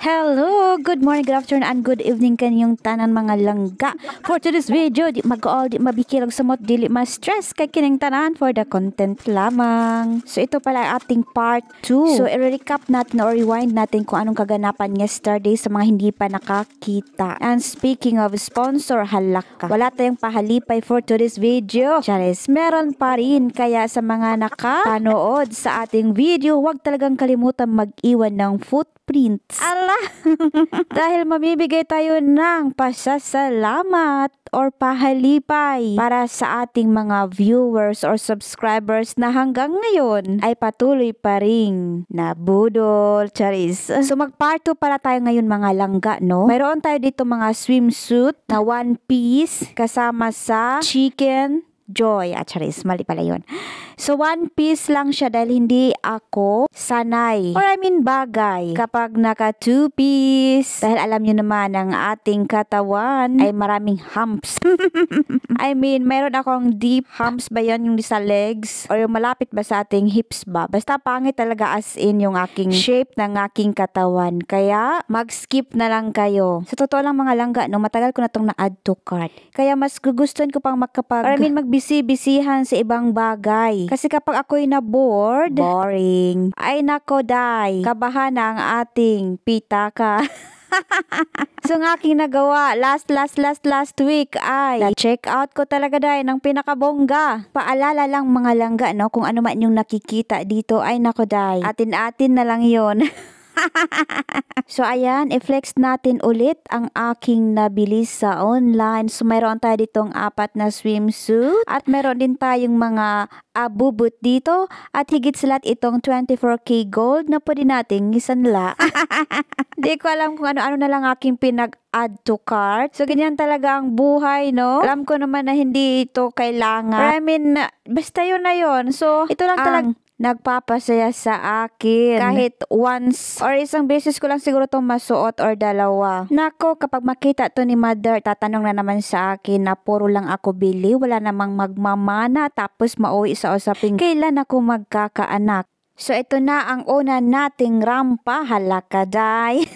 Hello, good morning, good afternoon, and good evening kanyong tanan mga langga. For today's video, di mag-all, di mabikilag samot, dili ma-stress kay kining tanan for the content lamang. So ito pala ating part 2. So i-recap natin or rewind natin kung anong kaganapan yesterday sa mga hindi pa nakakita. And speaking of sponsor, halaka. Wala tayong pahalipay for today's video. Charis, meron pa rin. Kaya sa mga nakapanood sa ating video, huwag talagang kalimutan mag-iwan ng footprints. Ala! Dahil mamibigay tayo ng pasasalamat or pahalipay para sa ating mga viewers or subscribers na hanggang ngayon ay patuloy pa ring nabudol. Charis. So mag-part 2 para tayo ngayon mga langga, no? Mayroon tayo dito mga swimsuit na one piece kasama sa chicken joy. Charis, mali pala yun. So, one piece lang siya dahil hindi ako sanay. Or I mean bagay kapag naka two piece. Dahil alam nyo naman ang ating katawan ay maraming humps. I mean, mayroon akong deep humps ba yan yung sa legs? Or yung malapit ba sa ating hips ba? Basta pangit talaga as in yung aking shape ng aking katawan. Kaya, mag-skip na lang kayo. Sa totoo lang mga langga, no, matagal ko na itong na-add to cart. Kaya mas gugustuhan ko pang magbisi-bisihan sa ibang bagay. Kasi kapag ako'y na-bored, boring. Ay nako, day. Kabahan na ang ating pitaka. So ang aking nagawa last week ay na-check out ko talaga day ng pinakabongga. Paalala lang mga langga, no, kung ano man yung nakikita dito ay nako day. Atin-atin na lang yon. So ayan, i-flex natin ulit ang aking nabili sa online. So mayroon tayo ditong 4 na swimsuit at mayroon din tayong mga abubot dito at higit sa lahat itong 24K gold na pwede nating isanla. Di ko alam kung ano-ano na lang aking pinag-add to cart. So ganyan talaga ang buhay, no? Alam ko naman na hindi ito kailangan. Or I mean, basta yun na yun. So ito lang talaga nagpapasaya sa akin. Kahit once or isang beses ko lang siguro itong masuot or dalawa. Nako, kapag makita to ni mother, tatanong na naman sa akin na puro lang ako bili. Wala namang magmamana tapos mauwi sa usaping kailan ako magkakaanak. So ito na ang una nating rampa. Halakaday.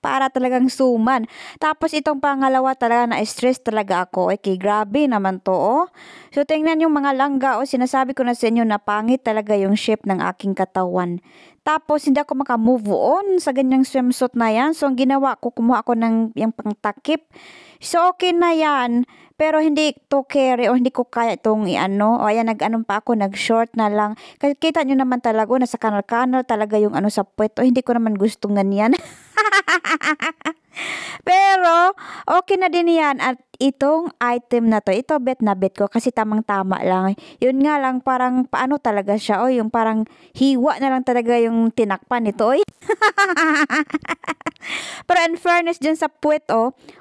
Para talagang suman. Tapos itong pangalawa talaga na-stress talaga ako. Okay, grabe naman to, oh. So tingnan yung mga langga, oh, sinasabi ko na sa inyo na pangit talaga yung shape ng aking katawan. Tapos hindi ako maka-move on sa ganyang swimsuit na yan. So ang ginawa ko, kumuha ako ng yung pangtakip. So okay na yan. Pero hindi to carry o hindi ko kaya itong i-ano. O ayan, nag-ano pa ako, nag-short na lang. Kasi kita nyo naman talaga, nasa kanal-kanal talaga yung ano sa puwet. O hindi ko naman gustong ganyan. Pero, okay na din yan. At itong item na to, ito bet na bet ko kasi tamang-tama lang. Yun nga lang, parang paano talaga siya. O yung parang hiwa na lang talaga yung tinakpan nito. Oy. Pero in fairness dyan sa puwet,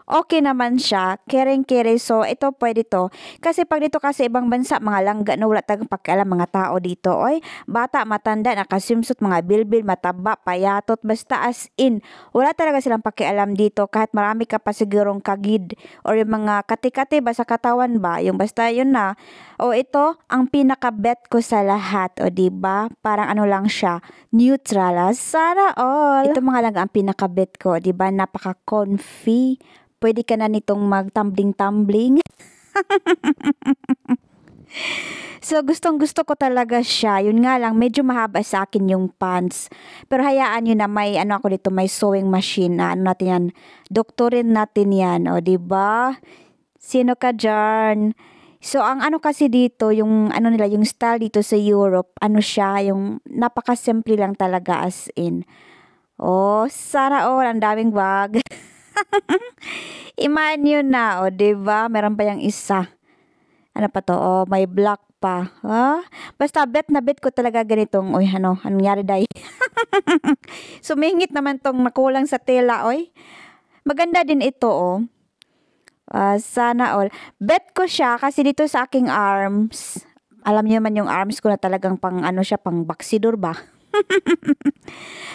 okay naman siya. Kering-kere. So, ito pwede to. Kasi pag dito kasi ibang bansa, mga langga na wala tagang pakialam mga tao dito. Oy, bata, matanda, nakaswimsuit, mga bilbil, mataba, payatot. Basta as in, wala talaga silang pakialam dito. Kahit marami ka pa sigurong kagid or yung mga kati-kati ba sa katawan ba. Yung basta yun na. O ito, ang pinaka-bet ko sa lahat. O diba? Parang ano lang siya. Neutral. Sana all. Ito mga lang ang pinaka-bet ko. Diba? Napaka-comfy. Pwede ka na nitong mag-tumbling-tumbling. So, gustong-gusto ko talaga siya. Yun nga lang, medyo mahaba sa akin yung pants. Pero hayaan nyo na may, ano ako dito, may sewing machine na, ano natin yan, doktorin natin yan. O, diba? Sino ka dyan? So, ang ano kasi dito, yung, ano nila, yung style dito sa Europe, ano siya, yung napaka-simple lang talaga as in. Oh, sana all, ang daming bag. Imaan nyo na, o, diba? Meron pa yung isa. Ano pa to? Oh, may black pa. Basta bet na bet ko talaga ganitong, oy, ano, nangyari day? Sumingit naman tong nakulang sa tela, oy. Maganda din ito, oh. Sana all. Bet ko siya kasi dito sa aking arms, alam niyo man yung arms ko na talagang pang, ano siya, pang baksidor ba?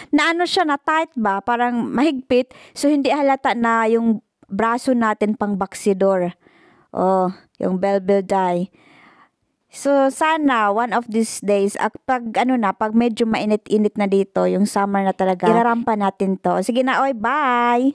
Na ano siya, na tight ba? Parang mahigpit. So, hindi halata na yung braso natin pang baksidor. Oh, yung bell die. So sana one of these days pag ano na, pag medyo mainit-init na dito, yung summer na talaga, irarampa natin to. Sige na, oy, bye!